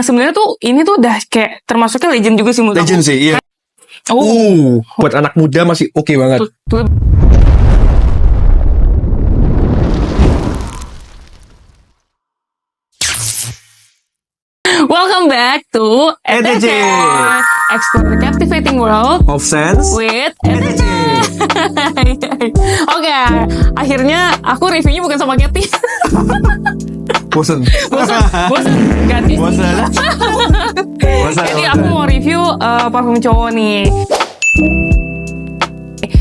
Sebenarnya tuh ini tuh udah kayak termasuknya legend juga sih menurut Legend aku. sih, iya. Buat anak muda masih oke banget. Tuh. Welcome back to ETC. Explore the captivating world Of sense. with ETC. Oke, akhirnya aku reviewnya bukan sama Katy. Bosen. Bosan ganti. Bosen. Jadi aku mau review parfum cowok nih.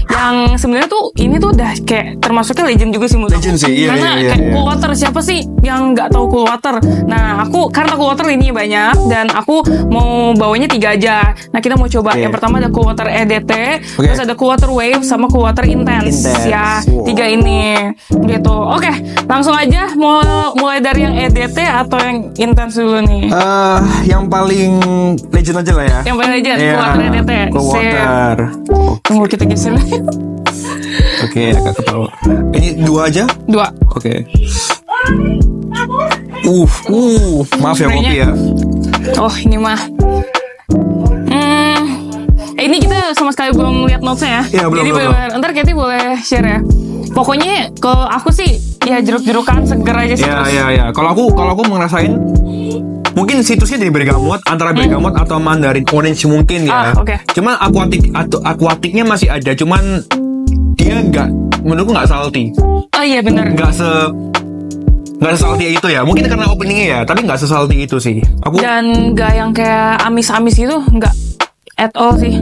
Yang sebenarnya tuh ini tuh udah kayak termasuknya legend juga sih menurut Legend aku. sih, iya, Karena iya, kayak iya. Cool Water, siapa sih yang nggak tahu Cool Water? Nah, aku karena Cool Water ini banyak dan aku mau bawanya 3 aja. Nah, kita mau coba. Oke. Yang pertama ada Cool Water EDT, Oke. terus ada Cool Water Wave sama Cool Water Intense. Intense. Ya, Wow. 3 ini gitu. Oke, langsung aja mau mulai dari yang EDT atau yang Intense dulu nih. Yang paling legend aja lah ya. Yang paling legend, Iya, Cool Water EDT. Cool Sip. Water. Tunggu kita geser. Oke, agak ketawa. Ini 2 aja? 2. Oke. Maaf ya kopi ya. Oh, ini mah. Ini kita sama sekali belum lihat notesnya ya. Iya, belum, Jadi belum. bener-bener, ntar Katy boleh share ya. Pokoknya kalau aku sih ya jeruk-jerukan seger aja sih. terus. Iya. Kalau aku ngerasain mungkin situsnya dari bergamot, antara bergamot atau mandarin orange mungkin ya. Ah, oke. Cuman aquaticnya masih ada, cuman dia menurutku nggak salty. Oh iya bener. Nggak sesalty itu ya. Mungkin karena openingnya ya, tapi nggak sesalty itu sih. Dan gak yang kayak amis-amis gitu, nggak at all sih.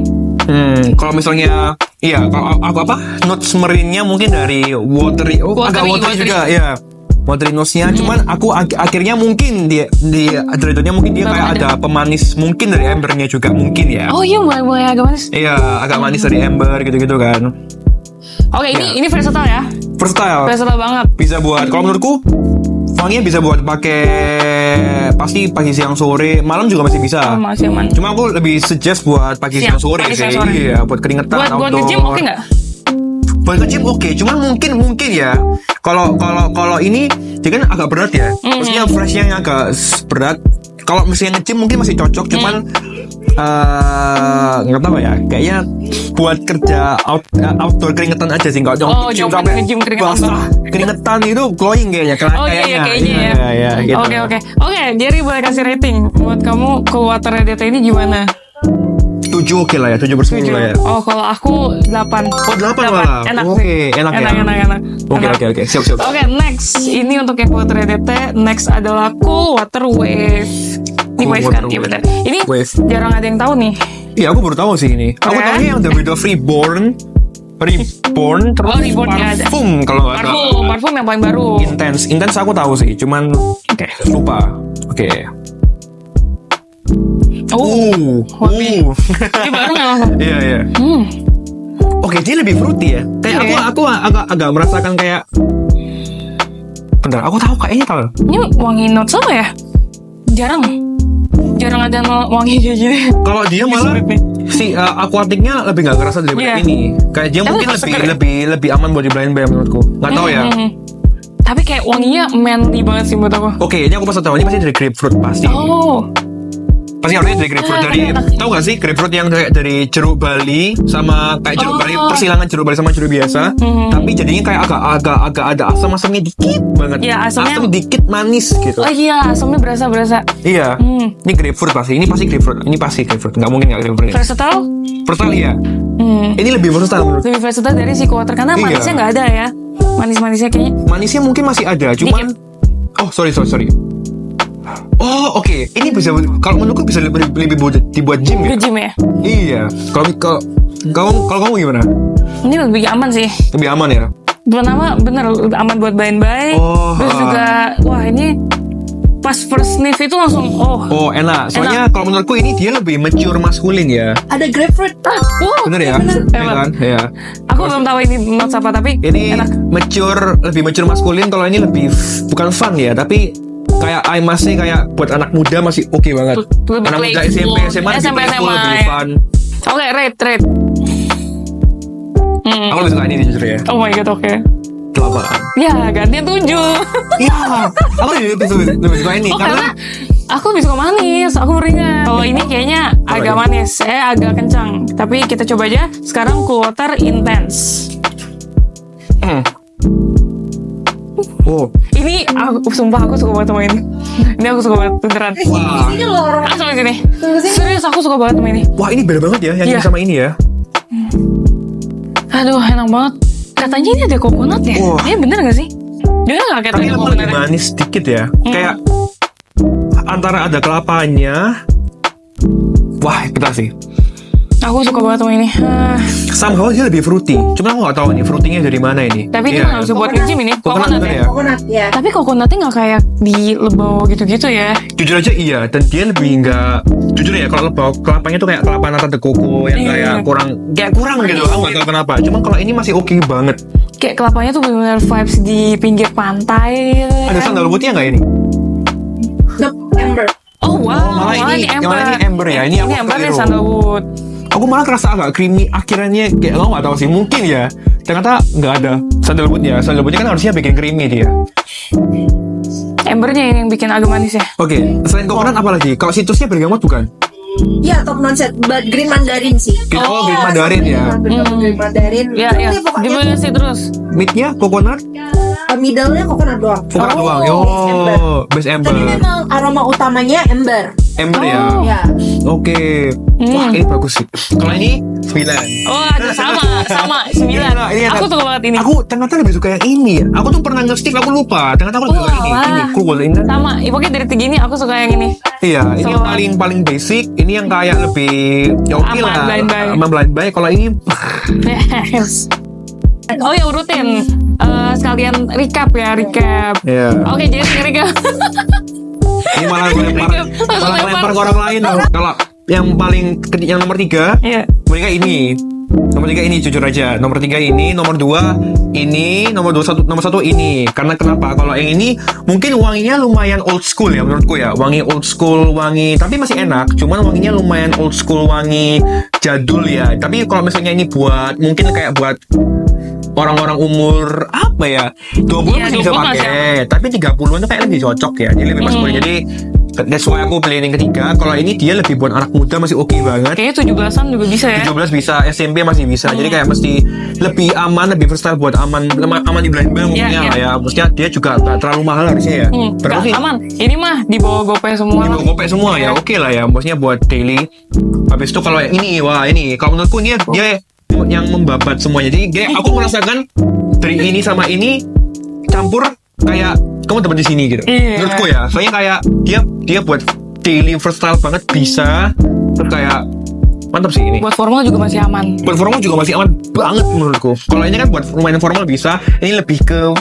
Kalau misalnya, iya, kalau aku notes marine-nya mungkin dari watery, agak watery juga, ya. Watery notes-nya, cuman aku akhirnya mungkin di dreadnought-nya mungkin dia kayak ada pemanis mungkin dari embernya juga mungkin ya. Oh iya mulai agak manis. Iya, agak manis dari ember gitu-gitu kan. Oke, ini versatile ya. Versatile. Versatile banget. Bisa buat, kalau menurutku wanginya bisa buat pakai pasti pagi siang sore, malam juga masih bisa. Oh, masih aman. Cuma aku lebih suggest buat pagi siang sore pagi sih. siang sore. Iya, buat keringetan Buat outdoor. nge-gym oke nggak? Buat nge-gym oke, cuman mungkin ya. Kalau ini dia kan agak berat ya. Maksudnya flashnya yang agak berat. Kalau misalnya nge-gym mungkin masih cocok, cuman nggak tahu ya. Kayaknya buat kerja outdoor keringetan aja sih, nggak Oh, jangan nge-gym keringetan basah. Keringetan itu glowing kayaknya. Oh iya kayaknya ya. Iya, gitu. Oke, Jerry boleh kasih rating buat kamu Cool Water EDT ini gimana? 7 oke lah ya, 7/10 lah ya. Oh, kalau aku 8. Oh, 8 malah. Enak Oke, sih. enak ya. Enak. Oke. Siap. Oke, next. Ini untuk yang Cool Water EDT. Next adalah Cool Water Wave. Ini Cool Wave Water kan? Iya Wave. benar. Ini Wave. jarang ada yang tahu nih. Iya, aku baru tahu sih ini. Aku Ya. tahunya yang dari The Reborn, terus Oh, Reborn ya ada. parfum kalau nggak salah. Parfum yang paling baru. Intense aku tahu sih, cuman lupa. Oke. Ini baru nggak langsung. Iya. Oke, dia lebih fruity ya. Kayak Iya. aku agak merasakan kayak. Bentar, aku tahu kayaknya tahu. Ini wangi notes apa ya? Jarang ada wangi kayak gini. Kalau dia malah Sulit nih. si aquaticnya lebih nggak kerasa daripada Iya. ini. Kayak dia Tapi mungkin tetap seger ya? lebih aman buat di blind buy menurutku. Nggak tahu ya. Tapi kayak wanginya manly banget sih menurut aku. Oke, ini aku pas tahu ini pasti dari grapefruit pasti. Oh, Pasti harusnya dari grapefruit dari tahu gak sih grapefruit yang kayak dari jeruk Bali sama kayak jeruk Bali persilangan jeruk Bali sama jeruk biasa. Tapi jadinya kayak agak ada asam-asamnya dikit banget. Iya, asamnya- Asam dikit manis gitu. oh iya, asamnya berasa. Iya. Ini grapefruit pasti. Ini pasti grapefruit. Nggak mungkin nggak grapefruit. Versatile. Versatile ya. Ini lebih versatile menurut. Lebih versatile dari si Cool Water karena Iya. manisnya nggak ada ya. Manis-manisnya kayaknya. Manisnya mungkin masih ada, cuman oh sorry. Oh oke. Ini bisa kalau menurutku bisa lebih dibuat gym ya. Ke gym ya. Iya. Kalau kamu gimana? Ini lebih aman sih. Lebih aman ya. Pertama bener aman buat buy. Oh, Terus juga wah ini pas first sniff itu langsung Oh enak. Soalnya kalau menurutku ini dia lebih mature maskulin ya. ada grapefruit. Bener ya? Bener. Iya kan? Iya. Aku belum tahu ini notes apa tapi Ini enak. lebih mature maskulin. Kalau ini lebih bukan fun ya, tapi kayak I must say kayak buat anak muda masih oke banget. Lebih Anak muda playful. SMP, SMA lebih SMP, playful, lebih ya. fun. Oke, rate. Aku lebih suka ini jujur ya. Oh my god, oke. 8. Ya, gantian 7. Iya. Aku lebih suka ini Oh, karena Aku lebih suka manis, aku ringan. Kalau ini kayaknya agak manis, agak kencang. Tapi kita coba aja. Sekarang Cool Water Intense. Oh, Ini aku sumpah aku suka banget sama ini. Ini aku suka banget beneran. wah, Ini loh orang Langsung sini. Serius aku suka banget sama ini. wah ini beda banget ya yang Iya. ini sama ini ya. Aduh enak banget. Katanya ini ada coconut ya? Wah. Ini bener gak sih? Dia nggak kayak Tapi ada emang lebih coconut. manis sedikit ya. Kayak antara ada kelapanya. Wah, betul sih. Aku suka banget sama ini. Somehow dia lebih fruity. Cuma aku nggak tahu nih fruitynya dari mana ini. Tapi ini Iya. nggak bisa buat nge-gym ini. Coconut Coconut bener ya. ya. coconut ya. Tapi coconutnya nggak kayak di lebau gitu-gitu ya. Jujur aja iya, dan dia lebih nggak jujur ya kalau lebau kelapanya tuh kayak kelapa nata de coco yang Iya. kayak kurang gitu. Aku nggak tahu kenapa. Cuma kalau ini masih oke banget. Kayak kelapanya tuh benar-benar vibes di pinggir pantai gitu. Ada sandalwoodnya nggak ini? The Amber. Oh wow, malah ini- yang mana ini amber ya? Ini aku amber nih keliru. sandalwood. Aku malah kerasa agak creamy akhirnya kayak lo nggak tahu sih mungkin ya. Ternyata nggak ada sandalwoodnya. Sandalwoodnya kan harusnya bikin creamy dia. Ambernya ini yang bikin agak manis ya. Oke, selain coconut apa lagi? Kalau citrusnya bergamot bukan? Ya, top nonset, but green mandarin sih. Oh, green mandarin ya. Green mandarin. Ya ya. Tapi pokoknya Gimana sih terus? Meatnya coconut, middle-nya coconut doang. coconut Oh, doang. amber. Oh, base amber. Tapi memang aroma utamanya amber. Amber ya. Oh. Ya. Oke. Wah, ini bagus sih. Kalau ini 9. Oh, ada sama 9. Ini enak. Aku suka banget ini. Aku ternyata lebih suka yang ini ya. Aku tuh pernah nge-stick, aku lupa. Ternyata aku lebih suka ini. Ini cool ini. Sama, pokoknya dari tiga ini aku suka yang ini. Iya, ini yang Sama. paling basic. Ini yang kayak lebih ya oke Aman, lah. blind buy. Aman blind buy. Kalau ini Yes. Oh ya urutin. Sekalian recap ya, recap. ya. Oke, jadi recap. Ini malah lempar ke orang lain loh. Kalau yang yang nomor 3 Iya. mereka ini. Nomor 3 ini jujur aja. Nomor 3 ini, nomor 2 ini, nomor 1 ini. Karena kenapa? Kalau yang ini mungkin wanginya lumayan old school ya menurutku ya. Wangi old school, wangi tapi masih enak. Cuman wanginya lumayan old school, wangi jadul ya. Tapi kalau misalnya ini buat mungkin kayak buat orang-orang umur apa ya 20 Iya, masih bisa 20 masih pakai, tapi 30-an tuh kayak lebih cocok ya, jadi lebih masuk. Jadi that's why aku beli yang ketiga. Kalau ini dia lebih buat anak muda, masih oke banget. Kayaknya 17-an juga bisa ya. 17 bisa, SMP masih bisa. Jadi kayak mesti lebih aman, lebih versatile buat aman di blind bank Iya, maksudnya iya. lah ya. Maksudnya dia juga nggak terlalu mahal harusnya ya. Berapa Nggak, sih? aman. Ini mah di bawah GoPay semua. Di lah. bawah gopek semua ya, oke lah ya. Maksudnya buat daily. Habis itu kalau yang ini, wah ini kalau menurutku dia yang membabat semuanya. Jadi aku merasakan dari ini sama ini campur kayak kamu dapat di sini gitu. Iya. Menurutku ya. Soalnya kayak dia buat daily versatile banget bisa. Terus kayak mantap sih ini. Buat formal juga masih aman. Buat formal juga masih aman banget menurutku. Kalau ini kan buat lumayan formal bisa. Ini lebih ke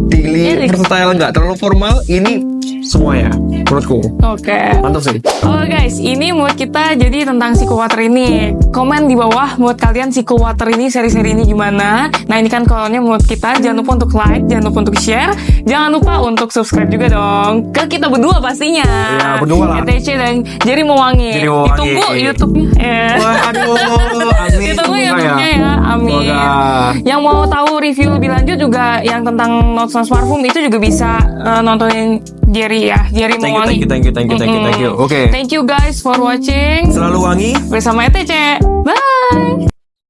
daily Iya. versatile, nggak terlalu formal. Ini semua ya menurutku. Oke. Mantap sih. Oke guys, ini mood kita jadi tentang si Cool Water ini. Komen di bawah mood kalian si Cool Water ini, seri-seri ini gimana. Nah ini kan kolomnya mood kita. Jangan lupa untuk like, jangan lupa untuk share, jangan lupa untuk subscribe juga dong. Ke kita berdua pastinya. Iya, berdua lah. ETC dan Jerry Mewangi. Jerry Mewangi. Ditunggu YouTube-nya. Ya. Waduh, amin. Ditunggu Semoga YouTube-nya ya. Amin. Semoga. Yang mau tahu review lebih lanjut juga yang tentang Notes Parfum itu juga bisa nontonin Jerry ya. Jerry Thank you, Mewangi. thank you. Oke. Thank you guys for watching Selalu wangi. bersama ETC. Bye.